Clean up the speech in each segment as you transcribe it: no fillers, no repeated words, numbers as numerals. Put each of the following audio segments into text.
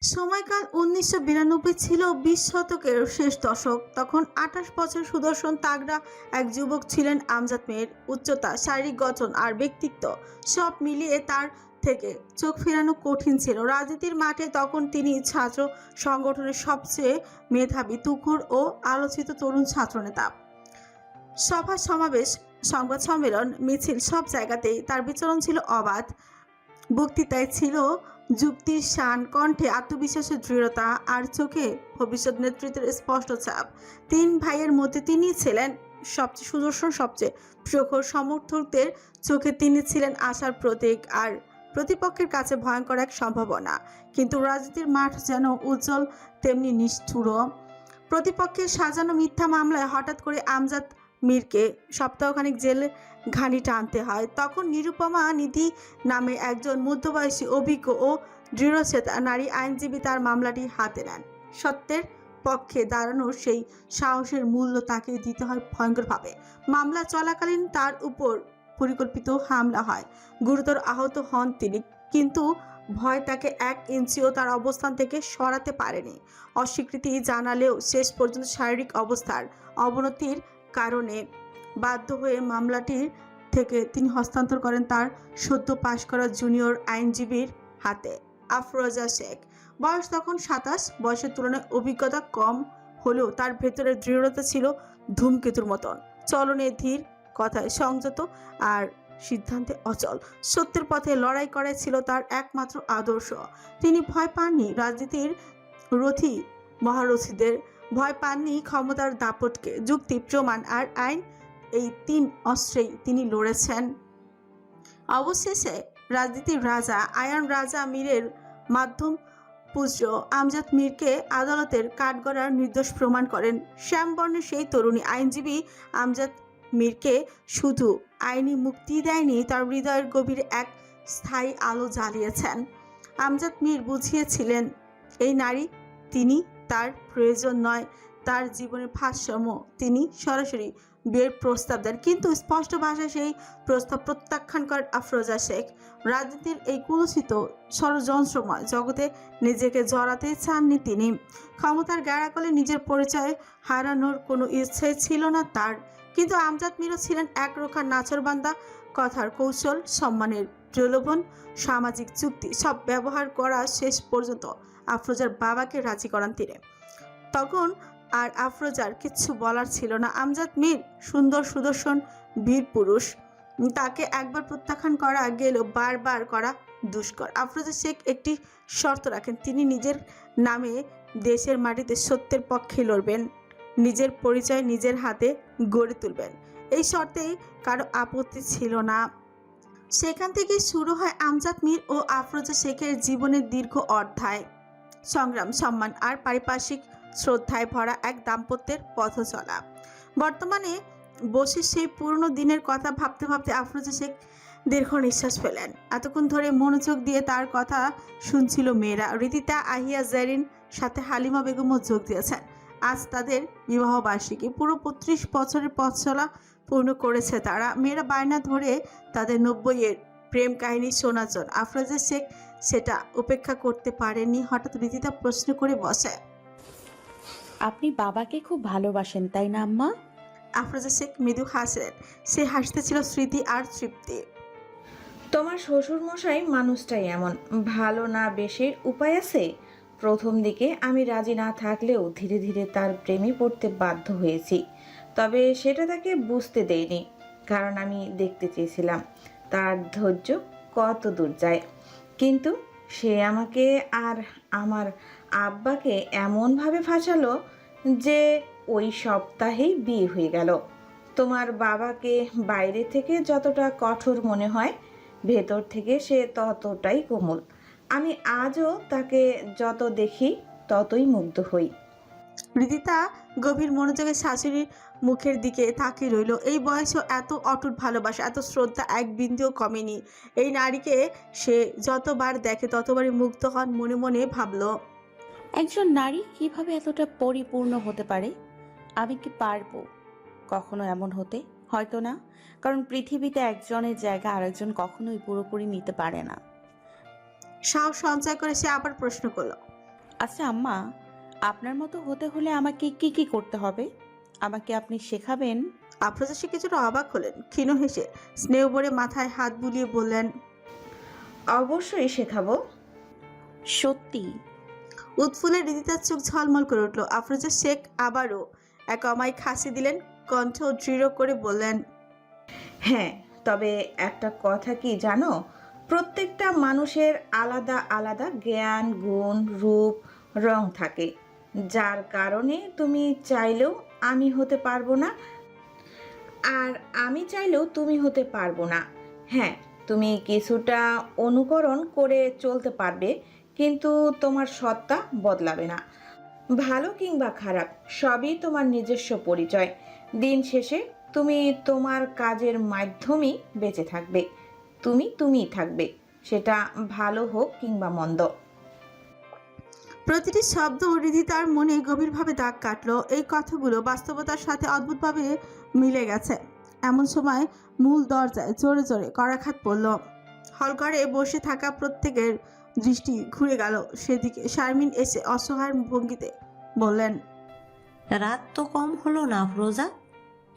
সময়কাল ১৯৯২ ছিল ২০ শতকের শেষ দশক। তখন ২৮ বছর সুদর্শন তাগড়া এক যুবক ছিলেন আমজাদ মির। উচ্চতা, শারীরিক গঠন আর ব্যক্তিত্ব সব মিলিয়ে তার থেকে চোখ ফেরানো কঠিন ছিল। রাজনীতির মাঠে তখন তিনি ছাত্র সংগঠনের সবচেয়ে মেধাবী, তুখোড় ও আলোচিত তরুণ ছাত্রনেতা। সভা সমাবেশ, সংবাদ সম্মেলন, মিছিল সব জায়গাতেই তার বিচরণ ছিল অবাধ। বক্তৃতায় ছিল যুক্তির শান, কণ্ঠে আত্মবিশ্বাসের দৃঢ়তা আর চোখে ভবিষ্যৎ নেতৃত্বের স্পষ্ট ছাপ। তিন ভাইয়ের মধ্যে তিনি ছিলেন সবচেয়ে সুদর্শন, সবচেয়ে প্রখর। সমর্থকদের চোখে তিনি ছিলেন আশার প্রতীক আর প্রতিপক্ষের কাছে ভয়ঙ্কর এক সম্ভাবনা। কিন্তু রাজনীতির মাঠ যেন উজ্জ্বল তেমনি নিষ্ঠুর। প্রতিপক্ষের সাজানো মিথ্যা মামলায় হঠাৎ করে আমজাদ মিরকে সপ্তাহখানেক জেল ঘানি টানতে হয়। তখন নিরুপমা নিধি নামে একজন মধ্যবয়সী, অভিজ্ঞ ও দৃঢ়চেতা নারী আইনজীবী তার মামলাটি হাতে নেন। সত্যের পক্ষে দাঁড়ানোর সেই সাহসের মূল্য তাকে দিতে হয় ভয়ঙ্করভাবে। মামলা চলাকালীন তার উপর পরিকল্পিত হামলা হয়, গুরুতর আহত হন তিনি। কিন্তু ভয় তাকে ১ ইঞ্চিও তার অবস্থান থেকে সরাতে পারেনি। অস্বীকৃতি জানালেও শেষ পর্যন্ত শারীরিক অবস্থার অবনতির কারণে বাধ্য হয়ে মামলাটির থেকে তিনি হস্তান্তর করেন তার সদ্য পাশ করা জুনিয়র আইনজীবীর হাতে, আফরোজা শেখ। বয়স তখন ২৭। বয়সের তুলনায় অভিজ্ঞতা কম হলেও তার ভেতরের দৃঢ়তা ছিল ধূমকেতুর মতন। চলনে ধীর, কথায় সংযত আর সিদ্ধান্তে অচল। সত্যের পথে লড়াই করাই ছিল তার একমাত্র আদর্শ। তিনি ভয় পাননি রাজনীতির রথী মহারথীদের, ভয় পাননি ক্ষমতার দাপটকে। যুক্তি, প্রমাণ আর আইন, এই ৩ অস্ত্রেই তিনি লড়েছেন। অবশেষে রাজনীতির রাজা, আয়ান রাজা মীরের মাধ্যম পূজ্য আমজাদ মীরকে আদালতের কাঠগড়ার নির্দোষ প্রমাণ করেন। শ্যামবর্ণের সেই তরুণী আইনজীবী আমজাদ মীরকে শুধু আইনি মুক্তি দেয়নি, তার হৃদয়ের গভীরে এক স্থায়ী আলো জ্বালিয়েছেন। আমজাদ মীর বুঝিয়েছিলেন এই নারী, তিনি তার প্রয়োজন নয়, তার জীবনের ভারসাম্য। তিনি সরাসরি বিয়ের প্রস্তাব দেন, কিন্তু স্পষ্ট ভাষায় সেই প্রস্তাব প্রত্যাখ্যান করেন আফরোজা শেখ। রাজনীতির এই কুলসিত ষড়যন্ত্রময় জগতে নিজেকে জড়াতে চাননি তিনি। ক্ষমতার গ্যাড়াকলে নিজের পরিচয় হারানোর কোনো ইচ্ছে ছিল না তার। কিন্তু আমজাদ মীরও ছিলেন একরোখা নাছোড়বান্দা। কথার কৌশল, সম্মানের প্রলোভন, সামাজিক চুক্তি সব ব্যবহার করা শেষ পর্যন্ত আফরোজার বাবাকে রাজি করান তিনি। তখন আর আফরোজার কিচ্ছু বলার ছিল না। আমজাদ মীর সুন্দর, সুদর্শন, বীর পুরুষ। তাকে একবার প্রত্যাখ্যান করা গেলেও বারবার করা দুষ্কর। আফরোজা শেখ একটি শর্ত রাখেন, তিনি নিজের নামে দেশের মাটিতে সত্যের পক্ষে লড়বেন, নিজের পরিচয় নিজের হাতে গড়ে তুলবেন। এই শর্তেই কারো আপত্তি ছিল না। সেখান থেকে শুরু হয় আমজাদ মীর ও আফরোজা শেখের জীবনের দীর্ঘ অধ্যায়। সংগ্রাম, সম্মান আর পারিপার্শ্বিক শ্রদ্ধায় ভরা এক দাম্পত্যের পথ চলা। বর্তমানে বসে সেই পুরনো দিনের কথা ভাবতে ভাবতে আফরোজা শেখ দীর্ঘ নিঃশ্বাস ফেলেন। এতক্ষণ ধরে মনোযোগ দিয়ে তার কথা শুনছিল মেয়েরা। রিদিতা, আহিয়া, জেরিন, সাথে হালিমা বেগমও যোগ দিয়েছেন। আজ তাদের বিবাহ বার্ষিকী। পুরো ৩৫ বছরের পথ চলা পূর্ণ করেছে তারা। মেয়েরা বায়না ধরে তাদের ৯০-এর প্রেম কাহিনী শোনার জন্য। আফরোজা শেখ সেটা উপেক্ষা করতে পারেননি। হঠাৎ রিদিতা প্রশ্ন করে বসে, আপনি বাবাকে খুব ভালোবাসেন তাই না আম্মা? আফরোজা শেখ মৃদু হাসলেন। সে হাসতে ছিল স্মৃতি আর তৃপ্তি। তোমার শ্বশুর মশাই মানুষটাই এমন, ভালো না বেশের উপায় আছে? প্রথম দিকে আমি রাজি না থাকলেও ধীরে ধীরে তার প্রেমে পড়তে বাধ্য হয়েছি। তবে সেটা তাকে বুঝতে দেয়নি, কারণ আমি দেখতে চেয়েছিলাম তার ধৈর্য কত দূর যায়। কিন্তু সে আমাকে আর আমার আব্বাকে এমনভাবে ফাঁসালো যে ওই সপ্তাহেই বিয়ে হয়ে গেল। তোমার বাবাকে বাইরে থেকে যতটা কঠোর মনে হয়, ভেতর থেকে সে ততটাই কোমল। আমি আজও তাকে যত দেখি ততই মুগ্ধ হই। রিদিতা গভীর মনোযোগে শাশুড়ির মুখের দিকে তাকিয়ে রইল। এই বয়সেও এত অটুট ভালোবাসা, এত শ্রদ্ধা এক বিন্দুও কমেনি। এই নারীকে সে যতবার দেখে ততবারই মুগ্ধ হন। মনে মনে ভাবল, একজন নারী কিভাবে এতটা পরিপূর্ণ হতে পারে? আমি কি পারবো কখনো এমন হতে? হয়তো না, কারণ পৃথিবীতে একজনের জায়গা আরেকজন কখনোই পুরোপুরি নিতে পারে না। সাহস সঞ্চয় করে সে আবার প্রশ্ন করল, আচ্ছা আম্মা, আপনার মতো হতে হলে আমাকে কি কি করতে হবে? আমাকে আপনি শেখাবেন? আফরোজা সে কিছুটা অবাক হলেন, ক্ষীণ হেসে স্নেহ ভরে মাথায় হাত বুলিয়ে বললেন, অবশ্যই শেখাবো। সত্যি? উৎফুল্লে রিদিতার চোখ ঝলমল করে উঠল। আফরোজা শেখ আবারও এক অমায়িক হাসি দিলেন, কণ্ঠ দৃঢ় করে বললেন, হ্যাঁ, তবে একটা কথা কি জানো, প্রত্যেকটা মানুষের আলাদা আলাদা জ্ঞান, গুণ, রূপ, রং থাকে, যার কারণে তুমি চাইলেও আমি হতে পারবো না, আর আমি চাইলেও তুমি হতে পারবো না। হ্যাঁ, তুমি কিছুটা অনুকরণ করে চলতে পারবে, কিন্তু তোমার সত্তা বদলাবে না। ভালো কিংবা খারাপ সবই তোমার নিজস্ব পরিচয়। দিন শেষে তুমি তোমার কাজের মাধ্যমেই বেঁচে থাকবে। তুমিই থাকবে, সেটা ভালো হোক কিংবা মন্দ। প্রতিটি শব্দ হৃদিতার মনে গভীরভাবে দাগ কাটলো। এই কথাগুলো বাস্তবতার সাথে অদ্ভুতভাবে মিলে গেছে। এমন সময় মূল দরজায় জোরে জোরে করাঘাত পড়ল। হলঘরে বসে থাকা প্রত্যেকের দৃষ্টি ঘুরে গেল সেদিকে। শারমিন এসে অসহায় ভঙ্গিতে বললেন, রাত তো কম হলো না আফরোজা,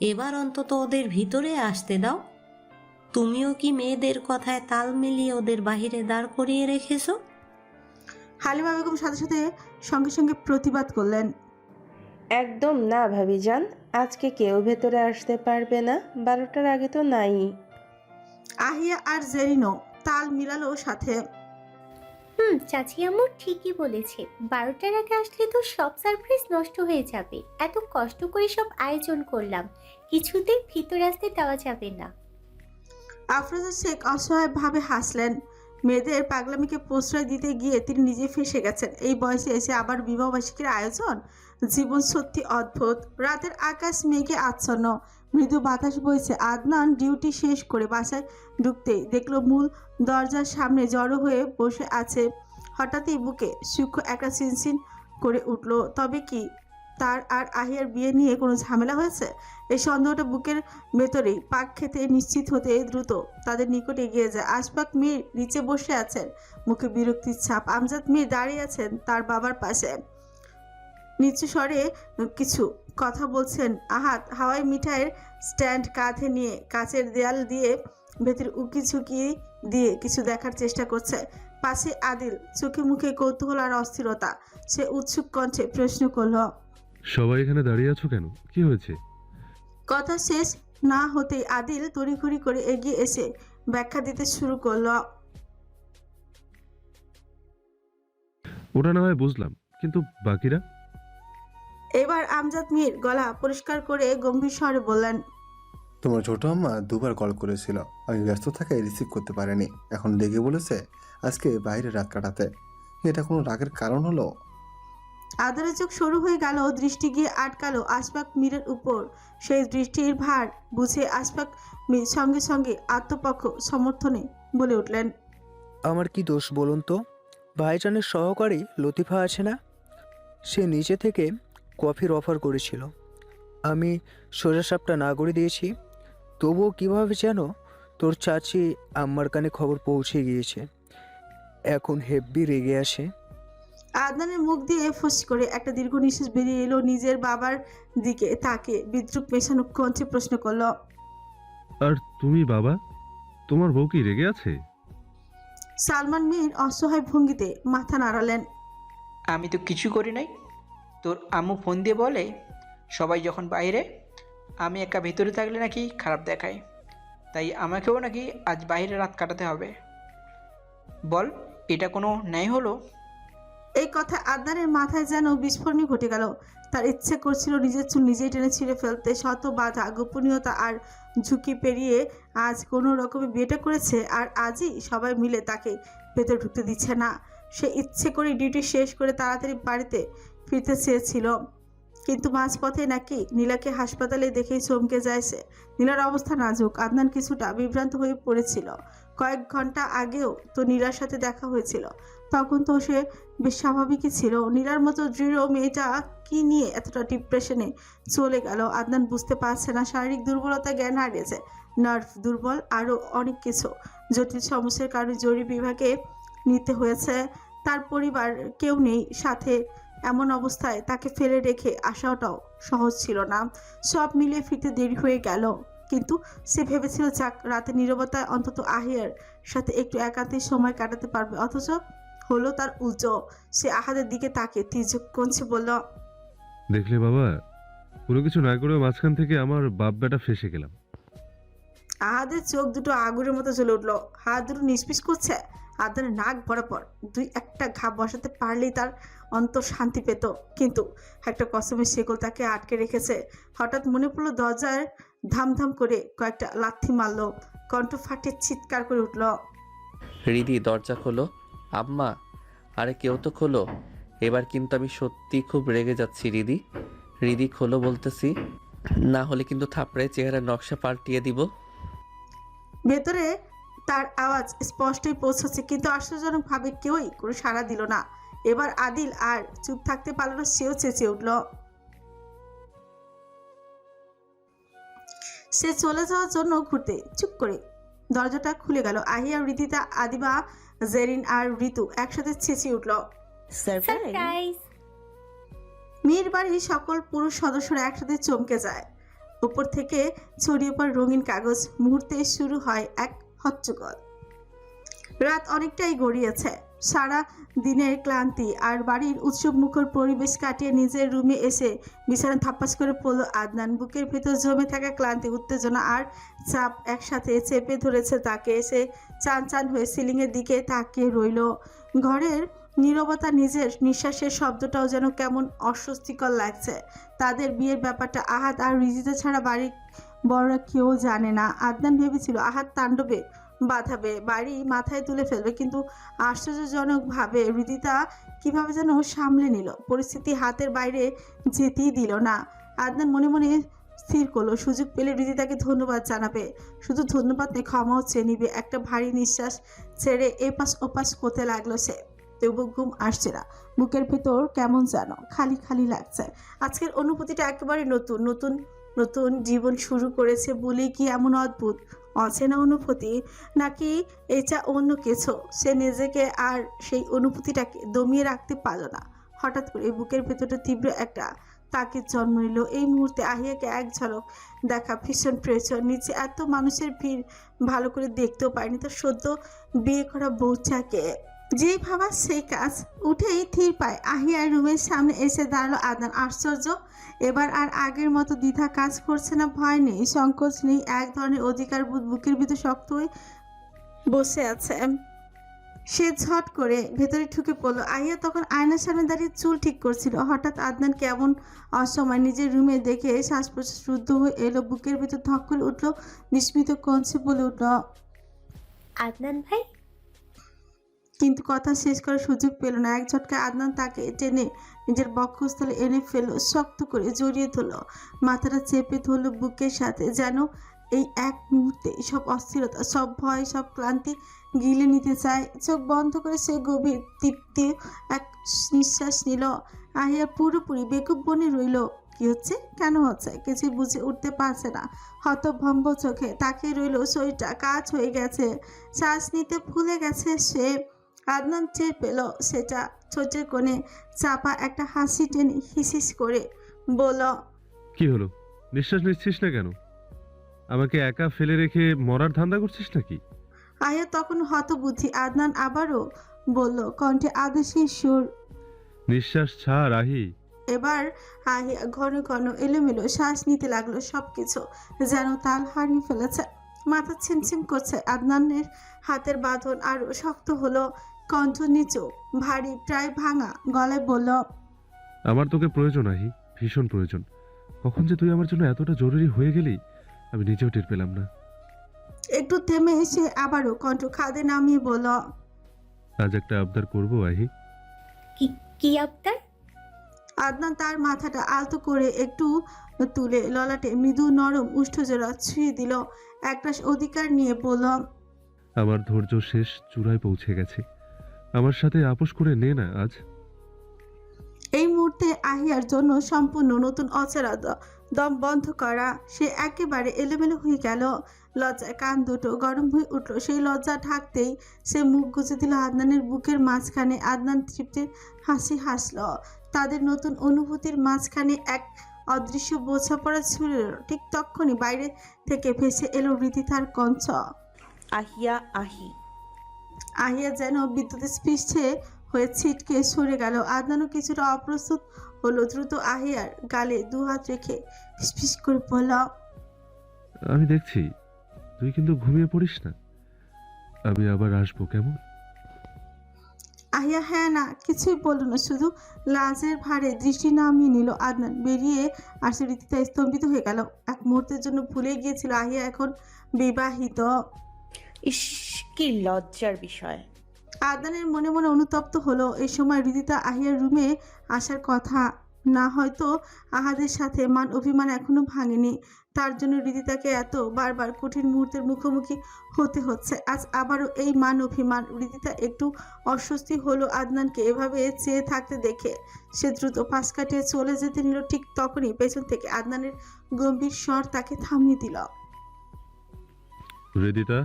এবার অন্তত ওদের ভিতরে আসতে দাও। তুমিও কি মেয়েদের কথায় তাল মিলিয়ে ওদের বাহিরে দাঁড় করিয়ে রেখেছো? হালিমা বেগম সাথে সাথে সঙ্গে সঙ্গে প্রতিবাদ করলেন, একদম না ভাবিজান, আজকে কেউ ভেতরে আসতে পারবে না, 12টার আগে তো নাই। আহিয়া আর জেরিনো তাল মিলালো সাথে। চাচি আম্মু ঠিকই বলেছে, 12টার আগে আসলে তো সব সারপ্রাইজ নষ্ট হয়ে যাবে। এত কষ্ট করে সব আয়োজন করলাম, কিছুতেই ভিতরে আসতে দেওয়া যাবে না। আফরোজা শেখ অসহায়ভাবে হাসলেন। মেয়েদের পাগলামিকে প্রশ্রয় দিতে গিয়ে তিনি নিজে ফেঁসে গেছেন। এই বয়সে এসে আবার বিবাহবার্ষিকীর আয়োজন। জীবন সত্যি অদ্ভুত। রাতের আকাশ মেঘে আচ্ছন্ন, মৃদু বাতাস বইছে। আদনান ডিউটি শেষ করে বাসায় ঢুকতেই দেখলো মূল দরজার সামনে জড়ো হয়ে বসে আছে। হঠাৎই বুকে সূক্ষ্ম একটা চিনচিন করে উঠল। তবে কি তার আর আহিয়ার বিয়ে নিয়ে কোনো ঝামেলা হয়েছে? এই সন্দেহটা বুকের ভেতরেই পাক খেতে নিশ্চিত হতে দ্রুত তাদের নিকট এগিয়ে যায়। আশফাক মীর নিচে বসে আছেন, মুখে বিরক্তির ছাপ। আমজাদ মীর দাঁড়িয়ে আছেন তার বাবার পাশে, নিচু স্বরে কিছু কথা বলছেন। আহাত হাওয়াই মিঠাইয়ের স্ট্যান্ড কাঁধে নিয়ে কাচের দেয়াল দিয়ে ভেতরে উকি ঝুঁকি দিয়ে কিছু দেখার চেষ্টা করছে। পাশে আদিল, চোখে মুখে কৌতূহল আর অস্থিরতা। সে উৎসুক কণ্ঠে প্রশ্ন করল, সবাই এখানে দাঁড়িয়ে আছো কেন? কি হয়েছে? কথা শেষ না হতেই আদিল তড়িঘড়ি করে এগিয়ে এসে ব্যাখ্যা দিতে শুরু করল। ওটা না হয় বুঝলাম, কিন্তু বাকিরা? এবার আমজাদ মীর গলা পরিষ্কার করে গম্ভীর স্বরে বললেন, তোমার ছোট আম্মা দুবার কল করেছিল, আমি ব্যস্ত থাকায় রিসিভ করতে পারিনি। এখন ডেকে বলেছে আজকে বাইরে রাত কাটাতে। এটা কোনো রাগের কারণ হলো? আদরের চোখ শুরু হয়ে গেল, দৃষ্টি গিয়ে আটকালো আশফাক মীরের উপর। সেই দৃষ্টির ভার বুঝে আশফাক মীর সঙ্গে সঙ্গে আত্মপক্ষ সমর্থনে বলে উঠলেন, আমার কি দোষ বলুন তো? ভাইজানের সহকারী লতিফা আছে না, সে নিচে থেকে কফির অফার করেছিল, আমি সোজা সাপটা না করে দিয়েছি। তবুও কিভাবে যেন তোর চাচি আম্মার কানে খবর পৌঁছে গিয়েছে, এখন হেব্বি রেগে আসে। আদনানের মুখ দিয়ে ফস করে একটা দীর্ঘ নিঃশ্বাস বেরিয়ে এলো। নিজের বাবার দিকে তাকে বিদ্রুপ মেশানো কণ্ঠে প্রশ্ন করল, আর তুমি বাবা, তোমার বউ কি রেগে আছে? সালমান মীর অসহায় ভঙ্গিতে মাথা নাড়ালেন। আমি তো কিছু করি নাই। তোর আম্মু ফোন দিয়ে বলে সবাই যখন বাইরে, আমি একা ভেতরে থাকলে নাকি খারাপ দেখায়, তাই আমাকেও নাকি আজ বাইরে রাত কাটাতে হবে। বল, এটা কোনো ন্যায় হলো? এই কথা আদনানের মাথায় যেন বিস্ফোরণই ঘটে গেল। তার ইচ্ছে করছিল নিজের চুল নিজেই টেনে ছিঁড়ে ফেলতে। শত বাধা, গোপনীয়তা আর ঝুঁকি পেরিয়ে আজ কোনো রকমে বিয়েটা করেছে, আর আজই সবাই মিলে তাকে ভেতরে ঢুকতে দিচ্ছে না। সে ইচ্ছে করে ডিউটি শেষ করে তাড়াতাড়ি বাড়িতে ফিরতে চেয়েছিল, কিন্তু মাঝপথে নাকি নীলাকে হাসপাতালে দেখেই চমকে যায় সে। নীলার অবস্থা নাজুক। আদনান কিছুটা বিভ্রান্ত হয়ে পড়েছিল। কয়েক ঘন্টা আগেও তো নীলার সাথে দেখা হয়েছিল, তখন তো সে বেশ স্বাভাবিকই ছিল। নীলার মতো দৃঢ় মেয়েটা কি নিয়ে এতটা ডিপ্রেশনে চলে গেল আদনান বুঝতে পারছে না। শারীরিক দুর্বলতা, জ্ঞান হারিয়েছে, নার্ভ দুর্বল, আরও অনেক কিছু জটিল সমস্যার কারণে জরুরি বিভাগে নিতে হয়েছে তার পরিবার কেউ নেই সাথে, এমন অবস্থায় তাকে ফেলে রেখে আসাটাও সহজ ছিল না। সব মিলিয়ে ফিরতে দেরি হয়ে গেল, কিন্তু সে ভেবেছিল যাক রাতে নীরবতায় অন্তত আহিয়ার সাথে একটু একান্তে সময় কাটাতে পারবে, অথচ হলো তার উল্টো। সে আহাদের দিকে তাকে তির্যক কঞ্চে বলল, দেখলে বাবা, কোনো কিছু না করে মাঝখান থেকে আমার বাপ বেটা ফেসে গেলাম। আহাদের চোখ দুটো আগুনের মতো জ্বলে উঠলো, হাত দুটো নিষ্পিস করছে আদনানের নাক বরাবর। দুই একটা ঘাপ বসাতে পারলেই তার অন্তর শান্তি পেত, কিন্তু একটা কসমের শেকল তাকে আটকে রেখেছে। হঠাৎ মনে পড়লো দরজায় ধামধাম করে কয়েকটা লাথি মারলো, কণ্ঠ ফাটিয়ে চিৎকার করে উঠল, রিদি দরজা খোলো। আম্মা, আরে কেউ তো খোলো। এবার কিন্তু আমি সত্যি খুব রেগে যাচ্ছি রিদি। রিদি খোলো বলতেছি, না হলে কিন্তু থাপড়ায় চেহারার নকশা পাল্টিয়ে দিব। ভেতরে তার আওয়াজ স্পষ্টই পৌঁছাচ্ছে, কিন্তু আশ্চর্যজনকভাবে কেউই কোনো সাড়া দিল না। এবার আদিল আর চুপ থাকতে পারল না, সেও চেঁচিয়ে উঠল। সে চলে যাওয়ার জন্য ঘুরতে চুপ করে দরজাটা খুলে গেল। আহিয়া, রিদিতা, আদিবা, জেরিন আর ঋতু একসাথে চেঁচিয়ে উঠল, সারপ্রাইজ! মেয়ের বাড়ির সকল পুরুষ সদস্যরা একসাথে চমকে যায়। উপর থেকে ছড়িয়ে পড়ে রঙিন কাগজ। মুহূর্তে শুরু হয় এক হট্টগোল। রাত অনেকটাই গড়িয়েছে। সারা দিনের ক্লান্তি আর বাড়ির উৎসব মুখর পরিবেশ কাটিয়ে নিজের রুমে এসে বিছানা থাপ্পাস করে পড়ল আদনান। বুকের ভেতর জমে থাকা ক্লান্তি, উত্তেজনা আর চাপ একসাথে চেপে ধরেছে তাকে। এসে চান চান হয়ে সিলিংয়ের দিকে তাকিয়ে রইল। ঘরের নীরবতা, নিজের নিঃশ্বাসের শব্দটাও যেন কেমন অস্বস্তিকর লাগছে। তাদের বিয়ের ব্যাপারটা আহাদ আর রিজিতা ছাড়া বাড়ির বড়রা কেউ জানে না। আদনান ভেবেছিল আহাদ তাণ্ডবে বাঁধাবে, বাড়ি মাথায় তুলে ফেলবে, কিন্তু আশ্চর্যজনকভাবে রিদিতা কিভাবে যেন সামলে নিল, পরিস্থিতি হাতের বাইরে যেতেই দিল না। আদনান মনে মনে স্থির করলো সুযোগ পেলে রিদিতাকে ধন্যবাদ জানাবে। শুধু ধন্যবাদ নেই, ক্ষমাও চেয়ে নিবে। একটা ভারী নিঃশ্বাস ছেড়ে এপাশ ওপাশ করতে লাগলো সে। তবু ঘুম আসছে না, বুকের ভেতর কেমন যেন খালি খালি লাগছে। আজকের অনুভূতিটা একেবারে নতুন নতুন নতুন জীবন শুরু করেছে বলেই কি এমন অদ্ভুত অচেনা অনুভূতি, নাকি এটা অন্য কিছু? সে নিজেকে আর সেই অনুভূতিটাকে দমিয়ে রাখতে পারল না। হঠাৎ করে বুকের ভেতরটা তীব্র একটা তাকের জন্ম নিল। এই মুহূর্তে আহিয়াকে এক ঝলক দেখা ভীষণ প্রয়োজন। নিচে এত মানুষের ভিড় ভালো করে দেখতেও পায়নি তার সদ্য বিয়ে করা বউটাকে। যেই ভাবা সেই কাজ, উঠেই ধীর পায় আহিয়ার রুমের সামনে এসে দাঁড়ালো আদনান। আশ্চর্য, এবার আর আগের মতো দ্বিধা কাজ করছে না, ভয় নেই, সংকোচ নেই, এক ধরনের অধিকার বোধ বুকের ভিতর শক্ত হয়ে বসে আছে। সে ঝট করে ভেতরে ঢুকে পড়লো। আহিয়া তখন আয়নার সামনে দাঁড়িয়ে চুল ঠিক করছিল। হঠাৎ আদনান কেমন অসময় নিজের রুমে দেখে শ্বাস প্রশ্বাস রুদ্ধ হয়ে এলো, বুকের ভিতর ধক করে উঠলো, বিস্মিত কঞ্চে বলে উঠল, আদনান ভাই। কিন্তু কথা শেষ করার সুযোগ পেল না। এক ঝটকায় আদনান তাকে টেনে নিজের বক্ষস্থলে এনে ফেললো, শক্ত করে জড়িয়ে ধরলো, মাথাটা চেপে ধরলো বুকের সাথে, যেন এই এক মুহূর্তে সব অস্থিরতা, সব ভয়, সব ক্লান্তি গিলে নিতে চায়। চোখ বন্ধ করে সে গভীর তৃপ্তি এক নিঃশ্বাস নিল। আহিয়া পুরোপুরি বেকুব বনে রইল। কি হচ্ছে, কেন হচ্ছে, কিছু বুঝে উঠতে পারছে না। হতভম্ব চোখে তাকিয়ে রইল। শরীরটা কাজ হয়ে গেছে, শ্বাস নিতে ভুলে গেছে সে। আদনান টের পেল সেটা, ছোটের কোণে চাপা একটা হাসি টেনে হিসিস করে বলল, কি হলো, নিঃশ্বাস নিচ্ছিস না কেন? আমাকে একা ফেলে রেখে মরার ধান্দা করছিস নাকি? আয়া তখন হতবুদ্ধি। আদনান আবারও বলল, কণ্ঠে আদেশের সুর। নিঃশ্বাস ছাড় আহি। এবার আহিয়া ঘন ঘন এলোমেলো শ্বাস নিতে লাগলো। সবকিছু যেন তাল হারিয়ে ফেলেছে, মাথা ছিমছিম করছে। আদনানের হাতের বাঁধন আরো শক্ত হলো, কণ্ঠ নিচু, ভারী, প্রায় ভাঙা গলায় বলল, আমার তোকে প্রয়োজন আহি, ভীষণ প্রয়োজন। কখন যে তুই আমার জন্য এতটা জরুরি হয়ে গেলি আমি নিজেও টের পেলাম না। একটু থেমে এসে আবারও কণ্ঠ খাদে নামিয়ে বলল, আজ একটা আবদার করবো আহি। কি আবদার? আদনান তার মাথাটা আলতো করে একটু তুলে ললাটে মৃদু নরম উষ্ঠজোড়া ছুঁয়ে দিল। এক গ্রাস অধিকার নিয়ে বলল, আমার ধৈর্য শেষ চূড়ায় পৌঁছে গেছে, আমার সাথে আপোষ করে নে না আজ। এই মুহূর্তে আহিয়ার জন্য সম্পূর্ণ নতুন অচেনা দম বন্ধ করা। সে একেবারে এলোমেলো হয়ে গেল। লজ্জায় কান দুটো গরম হয়ে উঠল। সেই লজ্জা ঢাকতেই সে মুখ গুজে দিল আদনানের বুকের মাঝখানে। আদনান তৃপ্তির হাসি হাসল। তাদের নতুন অনুভূতির মাঝখানে এক অদৃশ্য বোঝাপড়া ছুড়ে এলো। ঠিক তক্ষুনি বাইরে থেকে ভেসে এলো রিদিতার কঞ্চ। আহিয়া আহি। আহিয়া যেন বিদ্যুতের স্পৃষ্টে হয়ে ছিটকে সরে গেল। আদনানও কিছুটা অপ্রস্তুত হলো। দ্রুত আহিয়ার গালে দুহাত রেখে ফিসফিস করে বলল, আমি দেখছি তুই কিন্তু ঘুমিয়ে পড়িস না। আমি আবার আসবো, কেমন? আহিয়া হ্যাঁ না কিছুই বলল না, শুধু লাজের ভারে দৃষ্টি নামিয়ে নিল। আদনান বেরিয়ে আসে। রীতিতা স্তম্ভিত হয়ে গেল। এক মুহূর্তের জন্য ভুলে গিয়েছিল আহিয়া এখন বিবাহিত। ইস, কি লজ্জার বিষয়। আদনানের মনে মনে অনুতপ্ত হলো। এই সময় রীতিতা আহিয়ার রুমে আসার কথা না, হয়তো আহাদের সাথে মান অভিমান এখনো ভাঙেনি। তার জন্য রীতিতাকে এত বারবার কঠিন মুহূর্তের মুখোমুখি হতে হচ্ছে। আজ আবারও এই মান অভিমান। রীতিতা একটু অস্বস্তি হলো আদনানকে এভাবে চেয়ে থাকতে দেখে। সে দ্রুত পাশ কাটিয়ে চলে যেতে নিল। ঠিক তখনই পেছন থেকে আদনানের গম্ভীর স্বর তাকে থামিয়ে দিল। রিদিতা।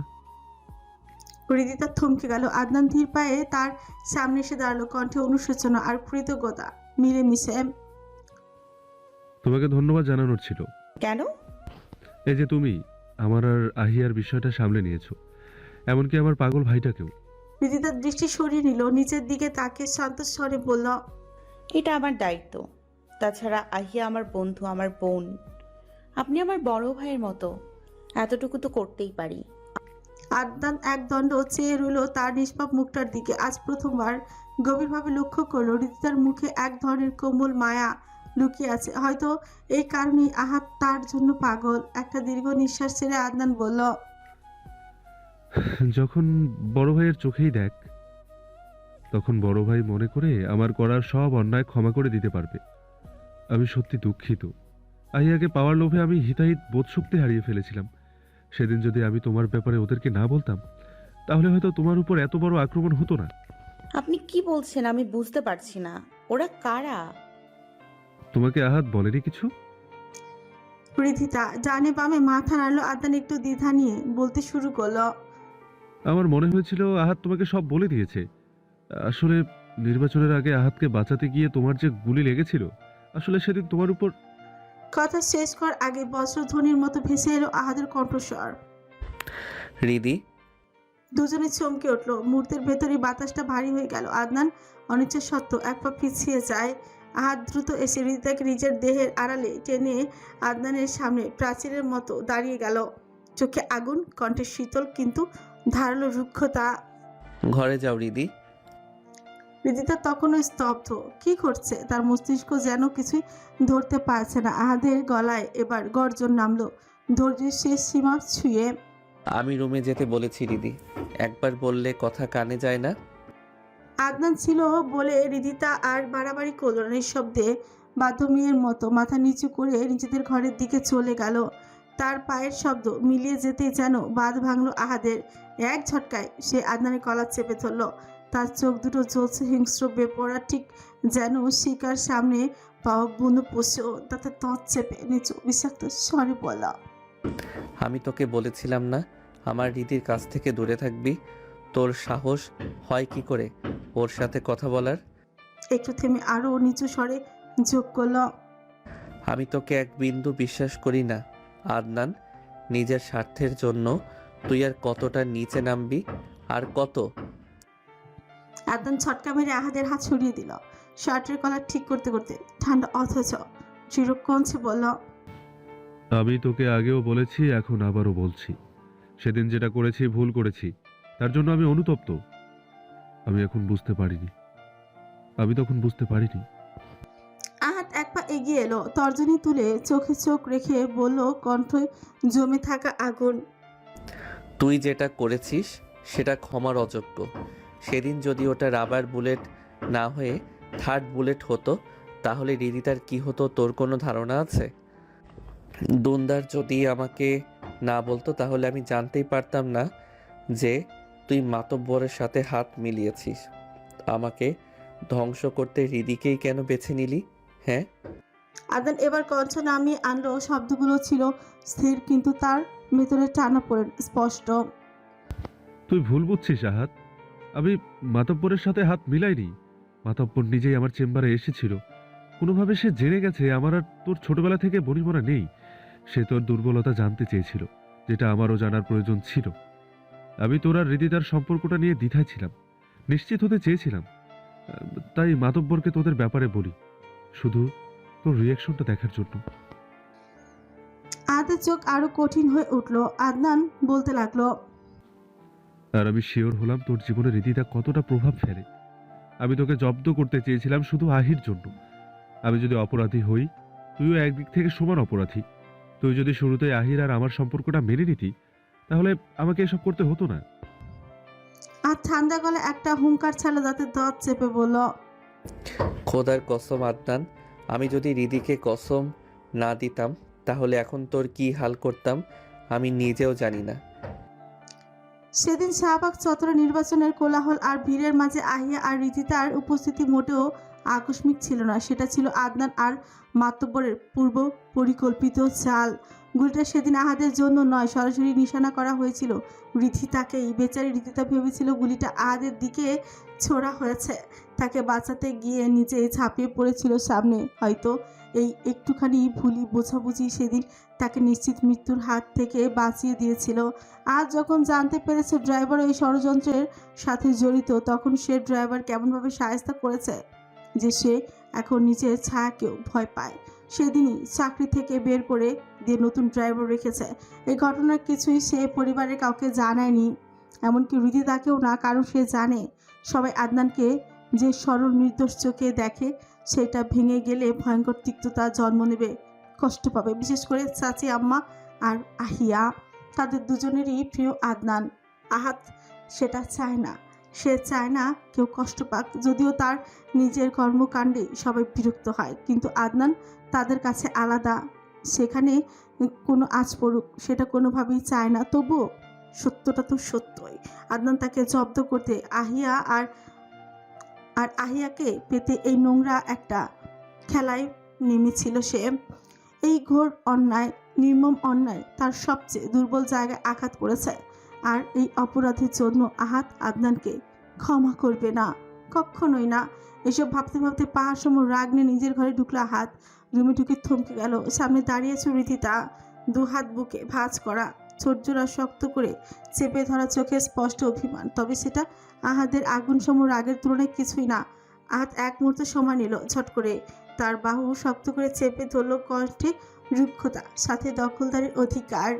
রীতিতা থমকে গেল। আদনান ধীর পায়ে তার সামনে এসে দাঁড়ালো। কণ্ঠে অনুশোচনা আর কৃতজ্ঞতা মিলেমিশে। তোমাকে ধন্যবাদ জানানোর ছিল। কেন? এই যে তুমি আমার আর আহিয়ার বিষয়টা সামলে নিয়েছো, এমনকি আমার পাগল ভাইটাকেও। রীতিতার দৃষ্টি সরিয়ে নিল। নিচের দিকে তাকে শান্ত স্বরে বলল, এটা আমার দায়িত্ব। তাছাড়া আহিয়া আমার বন্ধু, আমার বোন। আপনি আমার বড় ভাইয়ের মতো, এতটুকু তো করতেই পারি। আদনান এক দণ্ড চেয়ে রইল তার নিষ্পাপ মুখটার দিকে। আজ প্রথমবার গভীরভাবে লক্ষ্য করলো রীতিতার মুখে এক ধরনের কোমল মায়া লুকিয়ে আছে। হয়তো এই কারণেই আহাত তার জন্য পাগল। একটা দীর্ঘ নিঃশ্বাস ছেড়ে আদনান বলল, যখন বড় ভাইয়ের চোখেই দেখ, তখন বড় ভাই মনে করে আমার করার সব অন্যায় ক্ষমা করে দিতে পারবে। আমি সত্যি দুঃখিত। আহিয়াকে পাওয়ার লোভে আমি হিতাহিত বোধশক্তি হারিয়ে ফেলেছিলাম। সেদিন যদি আমি তোমার ব্যাপারে ওদেরকে না বলতাম, তাহলে হয়তো তোমার উপর এত বড় আক্রমণ হতো না। আপনি কি বলছেন আমি বুঝতে পারছি না। ওরা কারা? তোমাকে আহাত বলেনি কিছু? রীতিতা ডানে বামে মাথা নাড়লো। আদনান একটু দ্বিধা নিয়ে বলতে শুরু করলো, আমার মনে হয়েছিল আহাত তোমাকে সব বলে দিয়েছে। আসলে নির্বাচনের আগে আহাতকে বাঁচাতে গিয়ে তোমার যে গুলি লেগেছিল, আসলে সেদিন তোমার উপর। কথা শেষ করার আগে বজ্রধ্বনির মতো ভেসে এলো আহাদের কণ্ঠস্বর। রিদি। দুজনে চমকে উঠলো। মুহূর্তের ভেতরই বাতাসটা ভারী হয়ে গেল। আদনান অনিচ্ছা সত্ত্বেও এক পা পিছিয়ে যায়। আহাদ দ্রুত এসে রীতিতাকে নিজের দেহের আড়ালে টেনে আদনানের সামনে প্রাচীরের মতো দাঁড়িয়ে গেল। চোখে আগুন, কণ্ঠে শীতল কিন্তু ধারালো রুক্ষতা। ঘরে যাও রিদি। রীতিতা তখনও স্তব্ধ। কি করছে তার মস্তিষ্ক যেন কিছুই ধরতে পারছে না। আহাদের গলায় এবার গর্জন নামলো, ধৈর্যের শেষ সীমা ছুঁয়ে। আমি রুমে যেতে বলেছি রিদি, একবার বললে কথা কানে যায় না। আদনান ছিল বলে রীতিতা আর বাড়াবাড়ি করল না। নিঃশব্দে বাধ্য মেয়ের মতো মাথা নিচু করে নিজেদের ঘরের দিকে চলে গেল। তার পায়ের শব্দ মিলিয়ে যেতেই যেন বাঁধ ভাঙল আহাদের। এক ঝটকায় সে আদনানের কলার চেপে ধরল। তার চোখ দুটো জ্বলছে হিংস্র বেপরা, ঠিক যেন শিকার সামনে পাওয়া বুনো পশু। তাতে তৎ চেপে নিচু বিষাক্ত স্বরে বলল, আমি তোকে বলেছিলাম না আমার রিদির কাছ থেকে দূরে থাকবি? তোর সাহস হয় কি করে ওর সাথে কথা বলার? একটু থেমে আরো নিচু স্বরে যোগ করল, আমি তোকে এক বিন্দু বিশ্বাস করি না আদনান। নিজের স্বার্থের জন্য তুই আর কতটা নিচে নামবি, আর কত? আদনান ছটকা মেরে আহাদের হাত সরিয়ে দিল। শার্টের কলার ঠিক করতে করতে ঠান্ডা অথচ চিরকঞ্চে বলল, আমি তোকে আগেও বলেছি, এখন আবারও বলছি, সেদিন যেটা করেছি ভুল করেছি, তার জন্য আমি অনুতপ্ত। আমি এখন বুঝতে পারিনি, আমি তখন বুঝতে পারিনি। আহাত এক পা এগিয়ে এলো, তর্জনী তুলে চোখে চোখ রেখে বলল, কণ্ঠে জমে থাকা আগুন, তুই যেটা করেছিস সেটা ক্ষমার অযোগ্য। সেদিন যদি ওটা রাবার বুলেট না হয়ে থার্ড বুলেট হতো, তাহলে রিদিতার কি হতো তোর কোনো ধারণা আছে? দুন্দার যদি আমাকে না বলতো তাহলে আমি জানতেই পারতাম না যে তুই মাতব্বরের সাথে হাত মিলিয়েছিস। আমাকে ধ্বংস করতে রিদিকেই কেন বেছে নিলি? হ্যাঁ, আদনান এবার কণ্ঠ নামিয়ে আনলো, শব্দগুলো ছিল স্থির কিন্তু তার ভেতরে টানা পড়ে স্পষ্ট। তুই ভুল বুঝছিস আহাত। আমি মাতব্বরের সাথে হাত মিলাইনি। মাতব্বর নিজেই আমার চেম্বারে এসেছিল। কোনোভাবে সে জেনে গেছে আমার আর তোর ছোটবেলা থেকে বনিমরা নেই। সে তোর দুর্বলতা জানতে চেয়েছিল, যেটা আমারও জানার প্রয়োজন ছিল। আমি তোর আর হৃদিতার সম্পর্কটা নিয়ে দ্বিধায় ছিলাম, নিশ্চিত হতে চেয়েছিলাম। তাই মাতব্বরকে তোদের ব্যাপারে বলি, শুধু তোর রিয়াকশনটা দেখার জন্য। আহাতের চোখ আরো কঠিন হয়ে উঠল। আদনান বলতে লাগলো, আর আমি শিওর হলাম তোর জীবনে হৃদিতা কতটা প্রভাব ফেলে। আমি তোকে জব্দ করতে চেয়েছিলাম শুধু আহির জন্য। আমি যদি অপরাধী হই, তুইও একদিক থেকে সমান অপরাধী। তুই যদি শুরুতে আহির আর আমার সম্পর্কটা মেনে নিতি, তাহলে আমাকে এসব করতে হতো না। আর ঠান্ডা গলায় একটা হুঙ্কার ছাড়লো, যাতে দাঁত চেপে বলল, খোদার কসম আদনান, আমি যদি রিদিকে কসম না দিতাম তাহলে এখন তোর কি হাল করতাম আমি নিজেও জানি না। সেদিন শাহবাগ চত্বরে নির্বাচনের কোলাহল আর ভিড়ের মাঝে আহিয়া আর রিদিতার উপস্থিতি মোটেও আকস্মিক ছিল না। সেটা ছিল আদনান আর মাতব্বরের পূর্ব পরিকল্পিত চাল। গুলিটা সেদিন আহাদের জন্য নয়, সরাসরি নিশানা করা হয়েছিল রিদিতাকেই। বেচারি রিদিতা ভেবেছিল গুলিটা আহাদের দিকে ছোড়া হয়েছে। তাকে বাঁচাতে গিয়ে নিজেই ঝাঁপিয়ে পড়েছিল সামনে। হয়তো এই একটুখানি ভুলই বোঝাবুঝি সেদিন তাকে নিশ্চিত মৃত্যুর হাত থেকে বাঁচিয়ে দিয়েছিল। আজ যখন জানতে পেরেছে ড্রাইভার এই ষড়যন্ত্রের সাথে জড়িত, তখন সে ড্রাইভার কেমনভাবে সাহায্য করেছে যে সে এখন নিজের ছায়াকেও ভয় পায়। সেদিনই চাকরি থেকে বের করে দিয়ে নতুন ড্রাইভার রেখেছে। এই ঘটনার কিছুই সে পরিবারের কাউকে জানায়নি, এমনকি হৃদিতাকেও না, কারণ সে জানে সবাই আদনানকে যে সরল নির্দোষ চোখে দেখে, সেটা ভেঙে গেলে ভয়ঙ্কর তিক্ততা জন্ম নেবে, কষ্ট পাবে। বিশেষ করে চাচি আম্মা আর আহিয়া, তাদের দুজনেরই প্রিয় আদনান। আহাত সেটা চায় না, সে চায় না কেউ কষ্ট পাক। যদিও তার নিজের কর্মকাণ্ডে সবাই বিরক্ত হয়, কিন্তু আদনান তাদের কাছে আলাদা। সেখানে কোনো আঁচ পড়ুক সেটা কোনোভাবেই চায় না। তবুও সত্যটা তো সত্যই। আদনান তাকে জব্দ করতে আহিয়া আর আহিয়াকে পেতে এই নোংরা একটা খেলায় নেমেছিল সে। এই ঘোর অন্যায়, নির্মম অন্যায় তার সবচেয়ে দুর্বল জায়গায় আঘাত করেছে। আর এই অপরাধের জন্য আহাত আদনানকে ক্ষমা করবে না, কখনোই না। এসব ভাবতে ভাবতে পাহাড় সম রাগ নিয়ে নিজের ঘরে ঢুকলো আহাত। রুমে ঢুকে থমকে গেল। সামনে দাঁড়িয়েছে রিদিতা, দু হাত বুকে ভাঁজ করা, ছোটজোড়া শক্ত করে চেপে ধরা চোখে স্পষ্ট অভিমান। তবে সেটা আহাদের আগুন সম রাগের তুলনায় কিছুই না। আহাত এক মুহূর্তে সময় নিল, ঝট করে তার বাহু শক্ত করে চেপে ধরল, কণ্ঠে রুক্ষতা, সাথে দখলদারির অধিকার।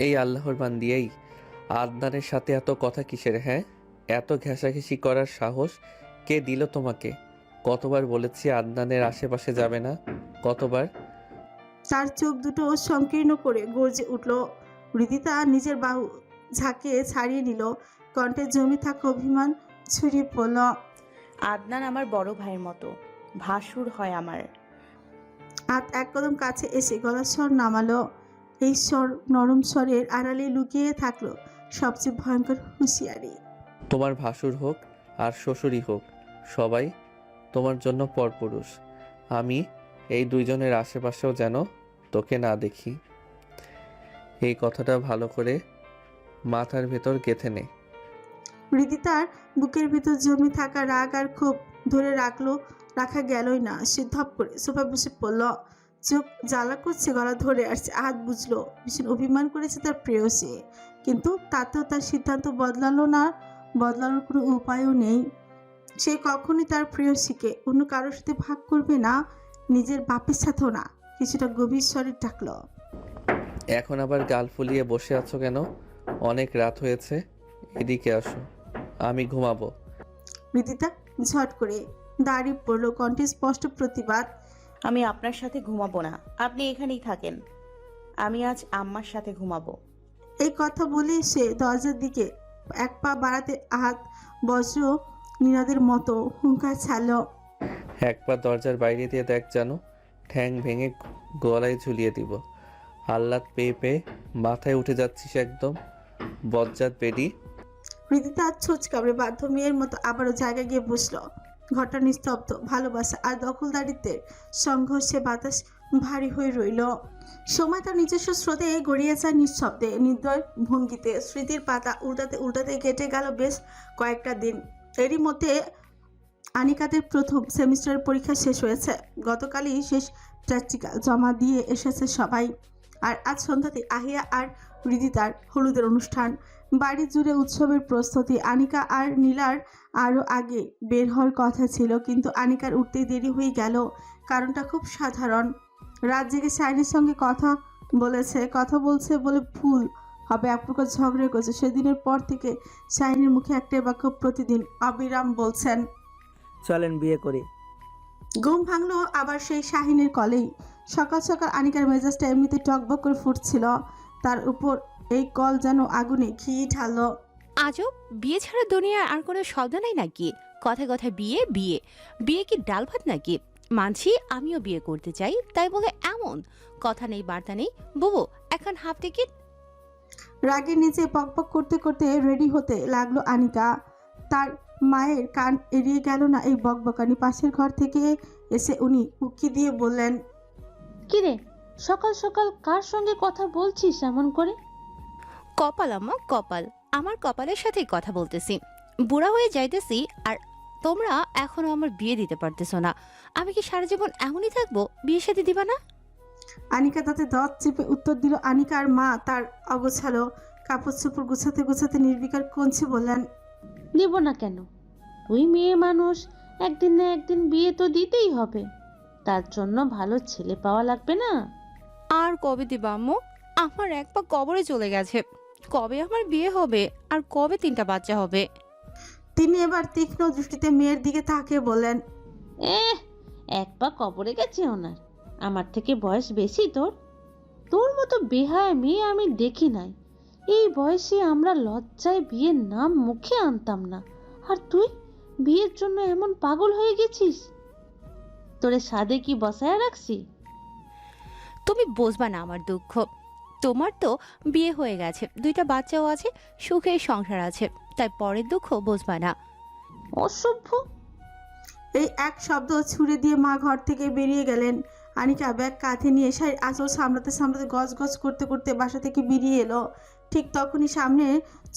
এই আল্লাহর বান্দিয়েই আদনানের সাথে এত কথা কিসের? হ্যাঁ, এত ঘেঁষাঘেঁষি করার সাহস কে দিল তোমাকে? কতবার বলেছি আদনানের আশেপাশে যাবে না, কতবার। তার চোখ দুটো সংকীর্ণ করে গর্জে উঠল। হৃদিতা নিজের বাহু ঝাঁকিয়ে ছাড়িয়ে নিল, কণ্ঠে জমি থাকা অভিমান ছড়িয়ে পড়ল। আদনান আমার বড় ভাইয়ের মতো, ভাসুর হয় আমার। হাত এক কদম কাছে এসে গলার স্বর নামালো। এই স্বর নরম স্বরের আড়ালে লুকিয়ে থাকলো সবচেয়ে ভয়ঙ্কর হুঁশিয়ারি। তোমার ভাসুর হোক আর শ্বশুরই হোক, সবাই তোমার জন্য পরপুরুষ। আমি এই দুইজনের আশেপাশেও যেন তোকে না দেখি। এই কথাটা ভালো করে মাথার ভেতর গেঁথে নে। হৃদিতার বুকের ভিতর জমে থাকা রাগ আর ক্ষোভ ধরে রাখা গেলই না। সে ধপ করে সোফা বসে পড়ল, চোখ জ্বালা করছে, গলা ধরে আসছে। হাত বুঝলো ভীষণ অভিমান করেছে তার প্রেয়সী, কিন্তু তাতেও তার সিদ্ধান্ত বদলানোর কোনো উপায়ও নেই। সে কখনই তার প্রেয়সীকে অন্য কারোর সাথে ভাগ করবে না, নিজের বাপের সাথেও না। কিছুটা গভীর স্বরে ডাকলো, এখন আবার গাল ফুলিয়ে বসে আছো কেন? অনেক রাত হয়েছে, এদিকে আসো, আমি ঘুমাবো। হৃদিতা ঝট করে দাঁড়িয়ে পড়ল, কণ্ঠে স্পষ্ট প্রতিবাদ। আমি আপনার সাথে ঘুমাবো না, আপনি এখানেই থাকেন। আমি আজ আম্মার সাথে ঘুমাবো। এই কথা বলে সে দরজার দিকে এক পা বাড়াতে হাত বজ্র নিনাদের মতো হুঙ্কার ছাড়ল, এক পা দরজার বাইরে দিয়ে দেখ, জানো ঠ্যাং ভেঙে গলায় ঝুলিয়ে দিব। আহ্লাদ পেয়ে পেয়ে মাথায় উঠে যাচ্ছিস একদম, বজ্জাত বেডি। হৃদিতা ছোঁচ কামড়ে বাধ্য মেয়ের মতো আবারও জায়গায় গিয়ে বসলো। ঘরটা নিস্তব্ধ, ভালোবাসা আর দখলদারিত্বের সংঘর্ষে বাতাস ভারী হয়ে রইল। সময় তার নিজস্ব স্রোতে গড়িয়ে যায় নিঃশব্দে, নির্দয় ভঙ্গিতে। স্মৃতির পাতা উল্টাতে উল্টাতে কেটে গেল বেশ কয়েকটা দিন। এরই মধ্যে আনিকাদের প্রথম সেমিস্টারের পরীক্ষা শেষ হয়েছে। গতকালই শেষ প্র্যাকটিক্যাল জমা দিয়ে এসেছে সবাই। আর আজ সন্ধ্যাতে আহিয়া আর হৃদিতার হলুদের অনুষ্ঠান। বাড়ি জুড়ে উৎসবের প্রস্তুতি। আনিকা আর নীলার আরও আগে বের হওয়ার কথা ছিল, কিন্তু আনিকার উঠতেই দেরি হয়ে গেল। কারণটা খুব সাধারণ। রাত জেগে শাইনির সঙ্গে কথা বলছে বলে ভুল হবে এক প্রকার ঝগড়া করছে। সেদিনের পর থেকে শাইনির মুখে একটাই বাক্য প্রতিদিন অবিরাম বলছেন, চলেন বিয়ে করি। ঘুম ভাঙলো আবার সেই শাহিনের কলেই। সকাল সকাল আনিকার মেজাজটা এমনিতে টকবক করে ফুটছিল, তার উপর এই কল যেন আগুনে ঘি ঢালো। আজব, বিয়ে ছাড়া দুনিয়ার আর কোনো শব্দ নাই নাকি? কথায় কথায় বিয়ে বিয়ে বিয়ে কি ডাল ভাত নাকি? মানছি আমিও বিয়ে করতে চাই, তাই বলে এমন কথা নেই বার্তা নেই। বুবু এখন হাফ টিকিট। রাগে নিচে পকপক করতে করতে রেডি হতে লাগলো আনিকা। তার মায়ের কান এড়িয়ে গেল না এই বকবকানি। পাশের ঘর থেকে এসে উনি উকি দিয়ে বললেন, কিরে সকাল সকাল কার সঙ্গে কথা বলছিস এমন করে? কপাল আম্মা কপাল, আমার কপালের সাথেই কথা বলতেছি। বুড়া হয়ে যাইতেছি আর তোমরা এখনো আমার বিয়ে দিতে পারতেছো না। আমি কি সারা জীবন এমনই থাকবো? বিয়ে সাথে দিবা না? আনিকা তাতে দাঁত চেপে উত্তর দিল। আনিকার মা তার অগোছালো কাপড় চোপড় গুছাতে গুছাতে নির্বিকার কঞ্চে বললেন, দিব না কেন? তুই মেয়ে মানুষ, একদিন না একদিন বিয়ে তো দিতেই হবে। তার জন্য ভালো ছেলে পাওয়া লাগবে না? আর কবে দিবা আম্মু? আমার এক পা কবরে চলে গেছে। কবে আমার বিয়ে হবে আর কবে 3টা বাচ্চা হবে? তিনি এবার তীক্ষ্ণ দৃষ্টিতে মেয়ের দিকে তাকিয়ে বললেন, এক পা কবরে গেছে ওনার। আমার থেকে বয়স বেশি তোর? তোর মতো বেহায় মেয়ে আমি দেখি নাই। এই বয়সে আমরা লজ্জায় বিয়ের নাম মুখে আনতাম না, আর তুই বিয়ের জন্য এমন পাগল হয়ে গেছিস? তোরে সাদে কি বসায় রাখছি? তুমি বুঝবা না আমার দুঃখ। তোমার তো বিয়ে হয়ে গেছে, 2টা বাচ্চাও আছে, সুখের সংসার আছে, তাই পরের দুঃখ বুঝবা না। অসভ্য। এই এক শব্দ ছুড়ে দিয়ে মা ঘর থেকে বেরিয়ে গেলেন। আনিকা ব্যাগ কাঁধে নিয়ে শাড়ির আঁচল সামলাতে সামলাতে গজ গজ করতে করতে বাসা থেকে বেরিয়ে এলো। ঠিক তখনই সামনে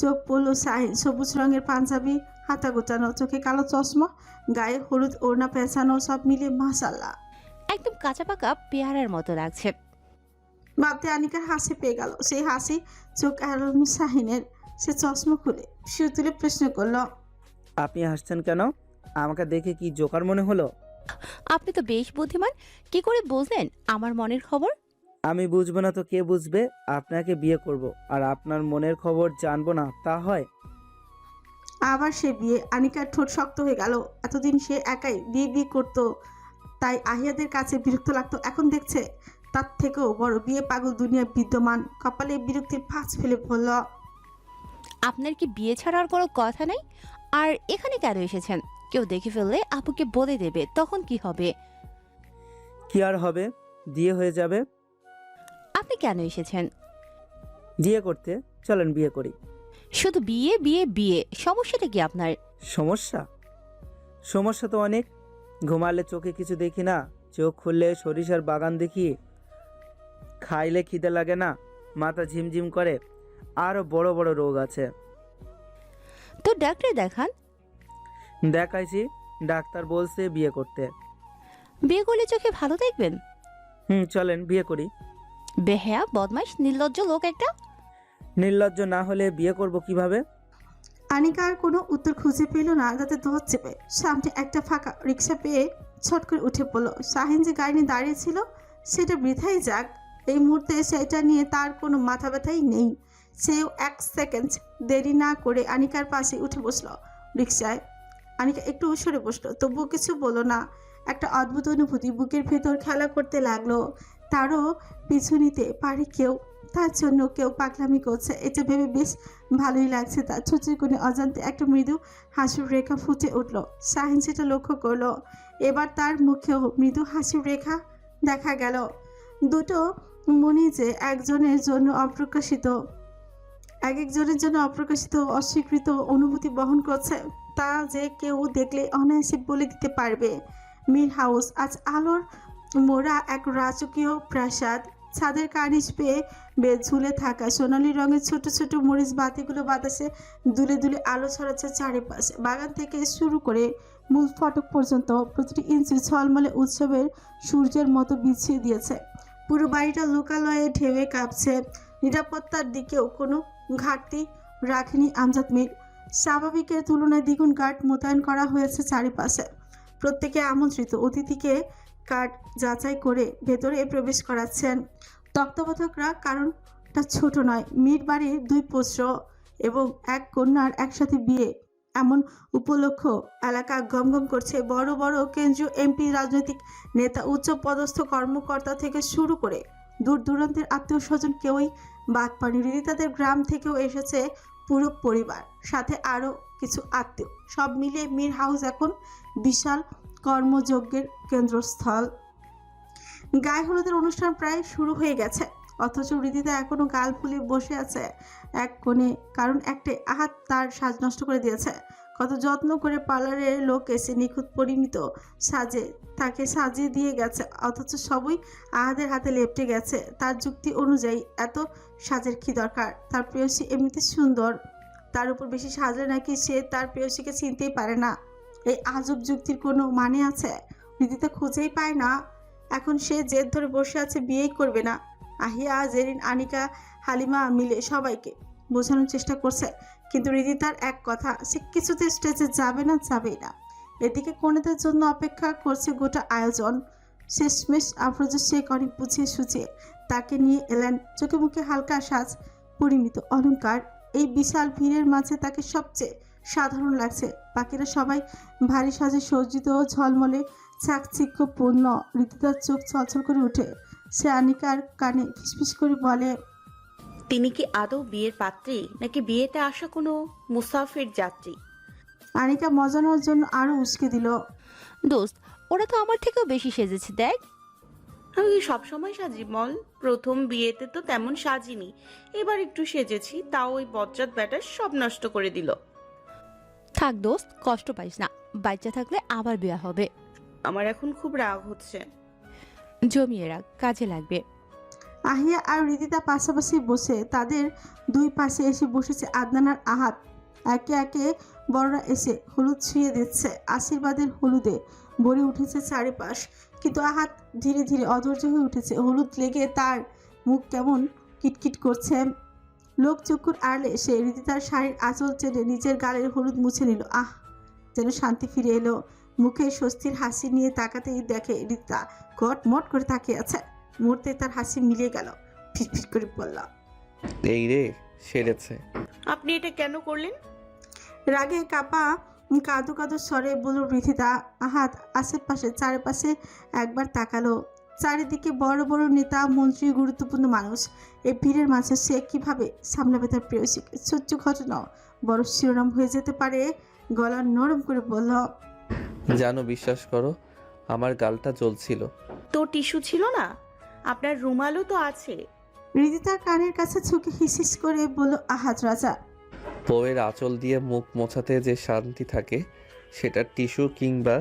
চোখ পড়ল শাহিন। সবুজ রঙের পাঞ্জাবি, হাতা গোটানো, চোখে কালো চশমা, গায়ে হলুদ ওড়না পেঁচানো, সব মিলে মাশাআল্লাহ একদম কাঁচা পাকা পেয়ারার মতো লাগছে। ভাবতে আনিকার হাসি পেয়ে গেল। সেই হাসি চোখ এড়ানো শাহিনের। সে চশমা খুলে শির তুলে প্রশ্ন করল, আপনি হাসছেন কেন? আমাকে দেখে কি জোকার মনে হলো? আপনি তো বেশ বুদ্ধিমান, কি করে বুঝলেন আমার মনের খবর? আমি বুঝবো না তো কে বুঝবে? আপনাকে বিয়ে করব আর আপনার মনের খবর জানবো না তা হয়? আবার সে বিয়ে। আনিকার ঠোঁট শক্ত হয়ে গেল। এতদিন সে একাই বিয়ে বিয়ে করতো, তাই আহিয়াদের কাছে বিরক্ত লাগতো। এখন দেখছে তার থেকেও বড় বিয়ে পাগল দুনিয়া বিদ্যমান। কপালে বিরক্তির ফাঁস ফেলে বলল, আপনার কি বিয়ে ছাড়া আর কোনো কথা নেই? আর এখানে কেন এসেছেন? কেউ দেখে ফেললে আপুকে বলে দেবে, তখন কি হবে? কি আর হবে, বিয়ে হয়ে যাবে। আপনি কেন এসেছেন? বিয়ে করতে। চলেন বিয়ে করি। শুধু বিয়ে বিয়ে বিয়ে, সমস্যাটা কি আপনার? সমস্যা তো অনেক। ঘুমালে চোখে কিছু দেখি না, চোখ খুললে সরিষার বাগান দেখি, খাইলে খিদে লাগে না, মাথা ঝিমঝিম করে, আরো বড় বড় রোগ আছে। তো ডাক্তার দেখান। দেখাইছি, ডাক্তার বলছে বিয়ে করতে। বিয়ে করলে চোখে ভালো দেখবেন। চলেন বিয়ে করি। বেহায়া, বদমাইশ, নির্লজ্জ লোক একটা। নির্লজ্জ না হলে বিয়ে করব কিভাবে? আনিকা আর কোনো উত্তর খুঁজে পেল না, যাতে দোয়াত চেপে সামনে একটা ফাঁকা রিক্সা পেয়ে ছট করে উঠে পড়ল। শাহিন যে গাড়ি নিয়ে দাঁড়িয়েছিল সেটা বৃথাই যাক, এই মুহূর্তে সেটা নিয়ে তার কোনো মাথা ব্যথাই নেই। সেও 1 সেকেন্ড দেরি না করে আনিকার পাশে উঠে বসলো রিক্সায়। আনিকা একটু সরে বসলো, তবুও কিছু বলল না। একটা অদ্ভুত অনুভূতি বুকের ভেতর খেলা করতে লাগলো। তারও পিছু নিতে পারে কেউ, তার জন্য কেউ পাগলামি করছে, এটা ভেবে বেশ ভালোই লাগছে তার। ছোটের কোণে অজান্তে একটা মৃদু হাসির রেখা ফুটে উঠল। শাহিন সেটা লক্ষ্য করলো। এবার তার মুখেও মৃদু হাসির রেখা দেখা গেল। দুটো মনে যে একজনের জন্য অপ্রকাশিত, এক একজনের জন্য অপ্রকাশিত অস্বীকৃত অনুভূতি বহন করছে। তা যে কেউ দেখলে অনায়াসে বলে দিতে পারবে। মীর হাউস আজ আলোর মোড়া এক রাজকীয় প্রাসাদ। ছাদের কার্নিশ পেয়ে বেশ ঝুলে থাকা সোনালী রঙের ছোট ছোট মরিচ বাতিগুলো বাতাসে দুলে দুলে আলো ছড়াচ্ছে চারিপাশে। বাগান থেকে শুরু করে মূল ফটক পর্যন্ত প্রতিটি ইঞ্চি ঝলমলে উৎসবের সূর্যের মতো বিছিয়ে দিয়েছে। পুরো বাড়িটা লোকালয়ে ঢেউয়ে কাঁপছে। নিরাপত্তার দিকেও কোনো ঘাটতি রাখেনি আমজাদ মীর। স্বাভাবিকের তুলনায় দ্বিগুণ গার্ড মোতায়েন করা হয়েছে চারিপাশে। প্রত্যেকে আমন্ত্রিত অতিথিকে কার্ড যাচাই করে ভেতরে প্রবেশ করাচ্ছেন তত্ত্বাবধায়করা। কারণটা ছোট নয়, মীর বাড়ির 2 পুত্র এবং এক কন্যার একসাথে বিয়ে। এমন উপলক্ষ এলাকা গমগম করছে। বড় বড় কেন্দ্রীয় এমপি, রাজনৈতিক নেতা, উচ্চ পদস্থ কর্মকর্তা থেকে শুরু করে দূর দূরান্তের আত্মীয় স্বজন কেউই বাদ পায়নি। রিদিতাদের গ্রাম থেকেও এসেছে পুরো পরিবার, সাথে আরও কিছু আত্মীয়। সব মিলিয়ে মীর হাউস এখন বিশাল কর্মযজ্ঞের কেন্দ্রস্থল। গায়ে হলুদের অনুষ্ঠান প্রায় শুরু হয়ে গেছে, অথচ রিদিতা এখনো গাল ফুলিয়ে বসে আছে এক কোণে। কারণ একটা আহাত তার সাজ নষ্ট করে দিয়েছে। কত যত্ন করে পার্লারের লোক এসে নিখুঁত পরিমিত সাজে তাকে সাজিয়ে দিয়ে গেছে, অথচ সবই আহাদের হাতে লেপটে গেছে। তার যুক্তি অনুযায়ী এত সাজের কি দরকার? তার প্রেয়সী এমনিতে সুন্দর, তার উপর বেশি সাজলে নাকি সে তার প্রেয়সীকে চিনতেই পারে না। এই আজব যুক্তির কোনো মানে আছে? রিদিতা খুঁজেই পায় না। এখন সে জেদ ধরে বসে আছে, বিয়েই করবে না। আহিয়া, জেরিন, আনিকা, হালিমা মিলে সবাইকে বোঝানোর চেষ্টা করছে, কিন্তু রিদিতার এক কথা, সে কিছুতে স্টেজে যাবে না, যাবেই না। এদিকে কনেদের জন্য অপেক্ষা করছে গোটা আয়োজন। শেষমেশ আফরোজা শেখ অনেক বুঝিয়ে সুঝিয়ে তাকে নিয়ে এলেন। চোখে মুখে হালকা সাজ, পরিমিত অলংকার। এই বিশাল ভিড়ের মাঝে তাকে সবচেয়ে সাধারণ লাগছে। বাকিরা সবাই ভারী সাজে সজ্জিত, ঝলমলে চাকচিক্যপূর্ণ। রিদিতার চোখ ছলছল করে ওঠে। সে আনিকার কানে ফিসফিস করে বলে, তিনি কি আদৌ বিয়ের পাত্রী, নাকি বিয়েতে আসা কোনো মুসাফির যাত্রী? আনিকা মজা নেওয়ার জন্য আরো উস্কে দিল, দোস্ত, ওরা তো আমার থেকেও বেশি সেজেছে, দেখ। আমি কি সবসময় সাজি বল? প্রথম বিয়েতে তো তেমন সাজিনি, এবার একটু সেজেছি, তাও ওই বজ্জাত ব্যাটার সব নষ্ট করে দিল। থাক দোস্ত, কষ্ট পাইস না, বাচ্চা থাকলে আবার বিয়ে হবে। আমার এখন খুব রাগ হচ্ছে। জমিয়ে রাখ, কাজে লাগবে। আহিয়া আর রিদিতা পাশাপাশি বসে। তাদের 2 পাশে এসে বসেছে আদনান আর আহাত। একে একে বড়রা এসে হলুদ ছুঁয়ে দিচ্ছে। আশীর্বাদের হলুদে ভরে উঠেছে চারিপাশ। কিন্তু আহাত ধীরে ধীরে অধৈর্য হয়ে উঠেছে। হলুদ লেগে তার মুখ কেমন কিটকিট করছে। লোক চক্ষুর আড়লে সে রিদিতার শাড়ির আঁচল চেনে নিজের গালের হলুদ মুছে নিল। যেন শান্তি ফিরে এলো। মুখে স্বস্তির হাসি নিয়ে তাকাতেই দেখে রিদিতা ঘটমট করে তাকিয়ে আছে। মুহূর্তে তার হাসি মিলিয়ে গেল। ফিটফিট করে বলল, এই রে, সেরেছে। আপনি এটা কেন করলেন? রাগে কাপা কাদো কাদো স্বরে বলল রিদিতা। আহাত আশেপাশে চারপাশে একবার তাকালো। চারিদিকে বড় বড় নেতা, মন্ত্রী, গুরুত্বপূর্ণ মানুষ। এই ভিড়ের মাঝে সে কিভাবে সামলাবে তার প্রেয়সীকে? ছোট্ট ঘটনা বড় শিরোনাম হয়ে যেতে পারে। গলা নরম করে বলল, জানো, বিশ্বাস করো, আমার গালটা জ্বলছিল। তো টিস্যু ছিল না? আপনার রুমালও তো আছে। রিদিতার কানের কাছে ঝুঁকে হিসিস করে বলল আহাত রাজা, বউয়ের আঁচল দিয়ে মুখ মোছাতে যে শান্তি থাকে, সেটা টিস্যু কিংবা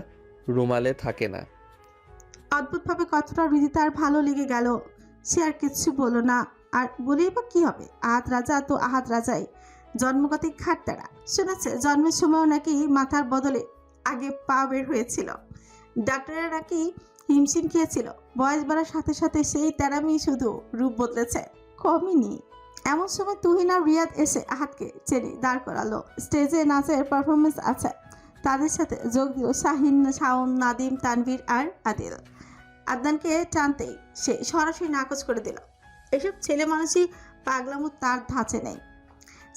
রুমালে থাকে না। অদ্ভুতভাবে কথাটা রিদিতার ভালো লেগে গেল। সে আর কিছু বলল না। আর বলেই বা কি হবে? আহাত রাজা তো আহাত রাজাই, জন্মগতিক খাট্টারা। শুনেছে জন্মের সময়ও নাকি মাথার বদলে আগে পা বের হয়েছিল। ডাক্তাররা নাকি হিমশিম খেয়েছিল। বয়স বাড়ার সাথে সাথে সেই তেরামি শুধু রূপ বদলেছে, কমেনি। এমন সময় তুহিন আর রিয়াদ এসে আহাতকে চেনে দাঁড় করালো। স্টেজে নাচের পারফরমেন্স আছে। তাদের সাথে যোগ দিল শাহিন, শাওন, নাদিম, তানভীর আর আদিল। আদনানকে টানতেই সে সরাসরি নাকচ করে দিল। এসব ছেলে মানুষই পাগলামো তার ধাঁচে নেই।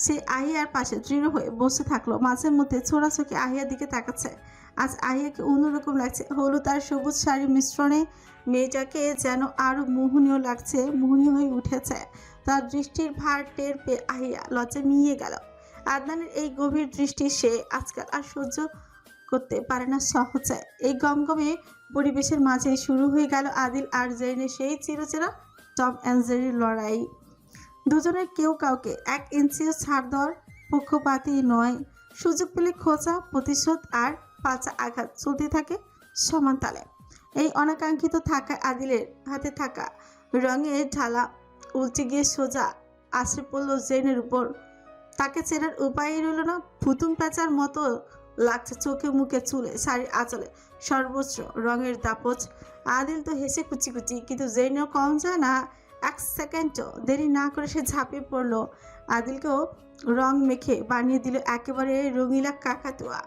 সে আহিয়ার পাশে দৃঢ় হয়ে বসে থাকলো। মাঝে মধ্যে ছোড়া চোখে আহিয়ার দিকে তাকাচ্ছে। আজ আহিয়াকে অন্যরকম লাগছে। হলুদ আর সবুজ শাড়ির মিশ্রণে মেয়েটাকে যেন আরো মোহনীয় লাগছে, মোহনীয় হয়ে উঠেছে। তার দৃষ্টির ভার টের পেয়ে আহিয়া লজ্জা মিলিয়ে গেল। আদনানের এই গভীর দৃষ্টি সে আজকাল আর সহ্য করতে পারে না সহজে। এই গমগমে পরিবেশের মাঝে শুরু হয়ে গেল আদিল আর জেরিনের সেই চিরচেনা টম অ্যান্ড জেরির লড়াই। দুজনের কেউ কাউকে 1 ইঞ্চিও ছাড় দেওয়ার পক্ষপাতী নয়। সুযোগ পেলে খোঁচা, প্রতিশোধ আর পাচা আঘাত চলতে থাকে সমান তালে। এই অনাকাঙ্ক্ষিত থাকা আদিলের হাতে থাকা রঙের ঢালা উল্টে গিয়ে সোজা আশ্রে পড়ল জেনের উপর। তাকে চেনার উপায় রইল না। ভুতুম প্যাঁচার মতো লাগছে চোখে, মুখে, চুলে, শাড়ির আঁচলে সর্বোচ্চ রঙের দাপট। আদিল তো হেসে কুচি কুচি, কিন্তু জেনেও কম যায় না। এক সেকেন্ডও দেরি না করে সে ঝাঁপিয়ে পড়লো। আদিলকেও রং মেখে বানিয়ে দিল একেবারে রঙিলা কাকাতুয়া।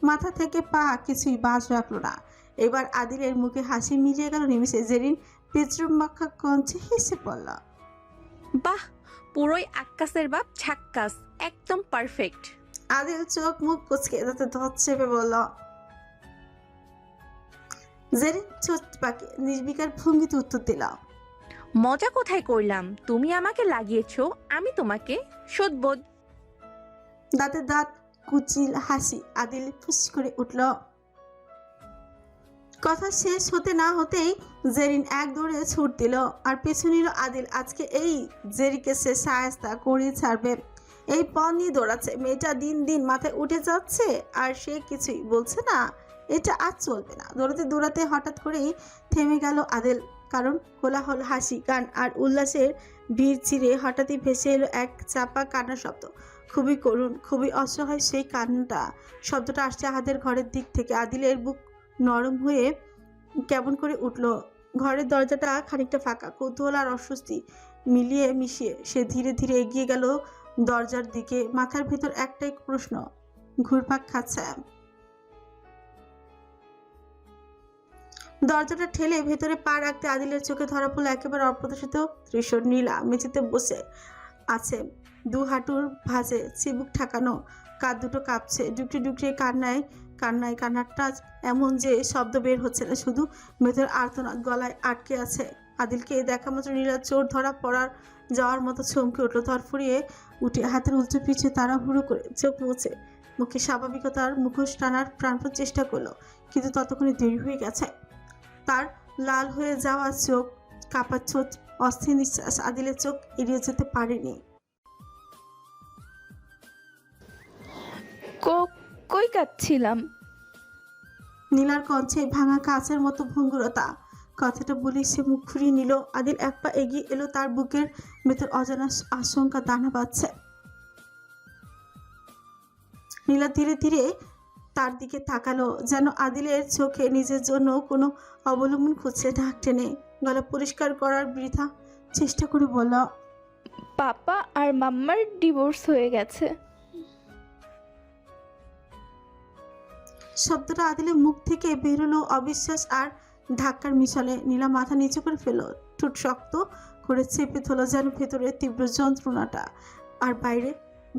মাথা থেকে পা কিছুই বাজ রাখলো না। এবার আদিলের মুখে হাসি মিলিয়ে গেল নিমিষে। জেরিন পেট্রোম মাখা কঞ্চে হেসে পড়ল। বাহ, পুরোই আক্কাসের বাপ ঝাক্কাস, একদম পারফেক্ট। আদিল চোখ মুখ কুচকে তাতে ধত চেপে বলল। জেরিন ছোট পাকে নির্বিকার ভঙ্গিতে উত্তর দিল। মজা কোথায় করলাম? তুমি আমাকে লাগিয়েছো, আমি তোমাকে শোধবোধ। দাঁতে দাঁত কুচিল হাসি আদিল ফুস করে উঠল। কথা শেষ হতে না হতেই জেরিন এক দৌড়ে ছুট দিল আর পিছু নিল আদিল। আজকে এই জেরিকে সে সায়স্তা করে ছাড়বে, এই পণ নিয়ে দৌড়াচ্ছে। মেয়েটা দিন দিন মাথায় উঠে যাচ্ছে আর সে কিছুই বলছে না। এটা আজ চলবে না। দৌড়াতে দৌড়াতে হঠাৎ করেই থেমে গেল আদিল, কারণ কোলাহল, হাসি, গান আর উল্লাসের ভিড় চিরে হঠাৎই ভেসে এলো এক চাপা কান্নার শব্দ। খুবই করুণ, খুবই অসহায় সেই কান্নাটা। শব্দটা আসছে আহাদের ঘরের দিক থেকে। আদিলের বুক নরম হয়ে কেমন করে উঠল। ঘরের দরজাটা খানিকটা ফাঁকা। কৌতূহল আর অস্বস্তি মিলিয়ে মিশিয়ে সে ধীরে ধীরে এগিয়ে গেল দরজার দিকে। মাথার ভেতর একটাই প্রশ্ন ঘুরপাক খাচ্ছে। দরজাটা ঠেলে ভেতরে পা রাখতে আদিলের চোখে ধরা পড়লো একেবারে অপ্রত্যাশিত দৃশ্য। নীলা মেঝেতে বসে আছে, দু হাঁটুর ভাঁজে চিবুক ঠাকানো, কাঁধ দুটো কাঁপছে। ডুকরে ডুকরে কান্নাটা এমন যে শব্দ বের হচ্ছে না, শুধু ভেতর আর্তনাদ গলায় আটকে আছে। আদিলকে দেখা মাত্র নীলা চোর ধরা পড়ার যাওয়ার মতো চমকে উঠলো। ধরফড়িয়ে উঠে হাতের উল্টো পিছু তাড়াহুড়ো করে চোখ মুছে মুখে স্বাভাবিকতার মুখোশ টানার প্রাণপণ চেষ্টা করলো, কিন্তু ততক্ষণে দেরি হয়ে গেছে। তার লাল হয়ে যাওয়া চোখ, কাপা ছোট, অস্থির নিঃশ্বাস আদিলের চোখ এড়িয়ে যেতে পারেনি। কই কাঁদছিলাম? নীলার কণ্ঠে ভাঙা কাঁচের মতো ভঙ্গুরতা। কথাটা বলে সে মুখ ঘুরিয়ে নিল। আদিল এক পা এগিয়ে এলো, তার বুকের ভেতর অজানা আশঙ্কা দানা বাঁধছে। নীলা ধীরে ধীরে তার দিকে তাকালো, যেন আদিলের চোখে নিজের জন্য কোনো অবলম্বন খুঁজছে। ঢাক টেনে গলা পরিষ্কার করার বৃথা চেষ্টা করে বলল, পাপা আর মাম্মার ডিভোর্স হয়ে গেছে। শব্দটা আদিলের মুখ থেকে বেরোলো অবিশ্বাস আর ধাক্কার মিশালে। নীলা মাথা নিচু করে ফেলল, ঠোঁট শক্ত করে চেপে ধরল, যেন ভেতরে তীব্র যন্ত্রণাটা আর বাইরে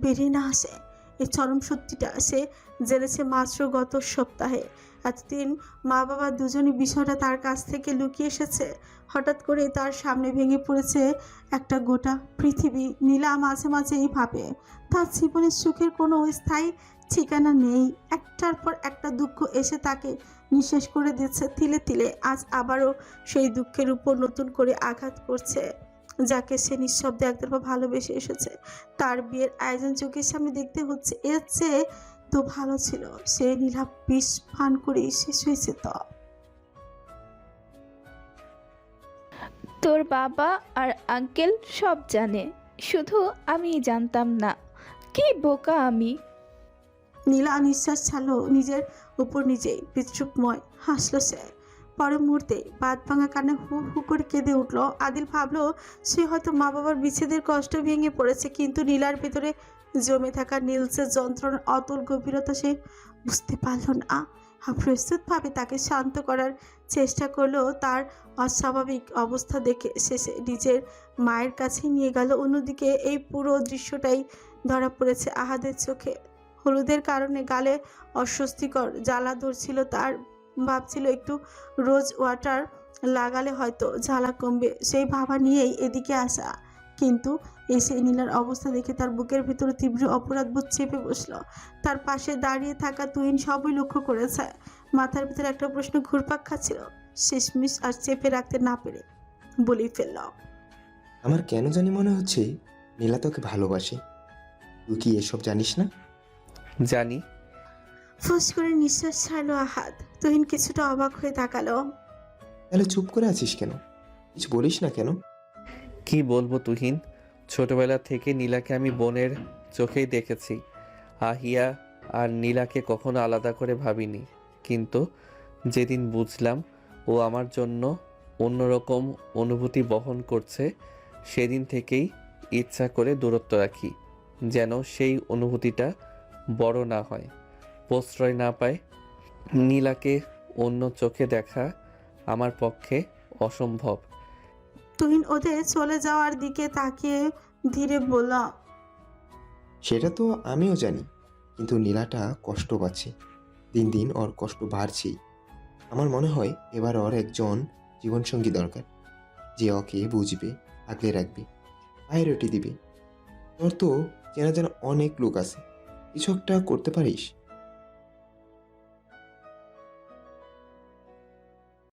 বেরিয়ে না আসে। এই চরম সত্যিটা সে জেনেছে মাত্র গত সপ্তাহে। এতদিন মা বাবা দুজনই বিষয়টা তার কাছ থেকে লুকিয়ে এসেছে। হঠাৎ করে তার সামনে ভেঙে পড়েছে একটা গোটা পৃথিবী। নীলা মাঝে মাঝেই ভাবে তার জীবনের সুখের কোনো স্থায়ী ঠিকানা নেই। একটার পর একটা দুঃখ এসে তাকে নিঃশেষ করে দিচ্ছে তিলে তিলে। আজ আবারও সেই দুঃখের উপর নতুন করে আঘাত করছে যাকে সে নিঃশব্দে একতরফা ভালোবেসে এসেছে। তার বিয়ের আয়োজন চোখের সামনে দেখতে হচ্ছে। এর চেয়ে তো ভালো ছিল সে নীলা বিষ পান করেই শেষ হয়েছে। তোর বাবা আর আঙ্কেল সব জানে, শুধু আমি জানতাম না। কি বোকা আমি। নীলা নিঃশ্বাস ছাড়লো নিজের উপর নিজেই। বিদ্রুপময় হাসলো সে। পরের মুহূর্তে বাদ ভাঙা কান্না হু হু করে কেঁদে উঠলো। আদিল ভাবলো সে হয়তো মা বাবার বিচ্ছেদের কষ্ট ভেঙে পড়েছে, কিন্তু নীলার ভিতরে জমে থাকা নীলসের যন্ত্রণার অতল গভীরতা সে বুঝতে পারল না। প্রস্তুতভাবে তাকে শান্ত করার চেষ্টা করলো। তার অস্বাভাবিক অবস্থা দেখে শেষে নিজের মায়ের কাছে নিয়ে গেল। অন্যদিকে এই পুরো দৃশ্যটাই ধরা পড়েছে আহাদের চোখে। হলুদের কারণে গালে অস্বস্তিকর জ্বালা ধরছিল তার। ভাবছিল একটু রোজ ওয়াটার লাগালে হয়তো জ্বালা কমবে, সেই ভাবা নিয়েই এদিকে আসা। কিন্তু এসে নীলার অবস্থা দেখে তার বুকের ভিতরে তীব্র অপরাধবোধ চেপে বসলো। তার পাশে দাঁড়িয়ে থাকা তুহিন সবই লক্ষ্য করেছে। মাথার ভিতরে একটা প্রশ্ন ঘুরপাক খাচ্ছিল। শেষমিশ আর চেপে রাখতে না পেরে বলেই ফেলল, আমার কেন জানি মনে হচ্ছে নীলা তোকে ভালোবাসে। তুই কি এসব জানিস না? জানি। ফুস করে নিঃশ্বাস ছাড়লো আহাদ। তুহিন কিছুটা অবাক হয়ে তাকালো। তাহলে চুপ করে আছিস কেন? কিছু বলিস না কেন? কি বলবো তুহিন, ছোটবেলা থেকে নীলাকে আমি বোনের চোখেই দেখেছি। আহিয়া আর নীলাকে কখনো আলাদা করে ভাবিনি, কিন্তু যেদিন বুঝলাম ও আমার জন্য অন্যরকম অনুভূতি বহন করছে, সেদিন থেকেই ইচ্ছা করে দূরত্ব রাখি, যেন সেই অনুভূতিটা বড় না হয়, প্রশ্রয় না পায়। নীলাকে অন্য চোখে দেখা আমার পক্ষে অসম্ভব। তুহিন ওদের চলে যাওয়ার দিকে তাকিয়ে ধীরে বলল, সেটা তো আমিও জানি, কিন্তু নীলাটা কষ্ট পাচ্ছে, দিন দিন ওর কষ্ট বাড়ছেই। আমার মনে হয় এবার ওর একজন জীবনসঙ্গী দরকার, যে ওকে বুঝবে, আগলে রাখবে, প্রায়োরিটি দিবে। তোর তো চেনা জানা অনেক লোক আছে, কিছু একটা করতে পারিস।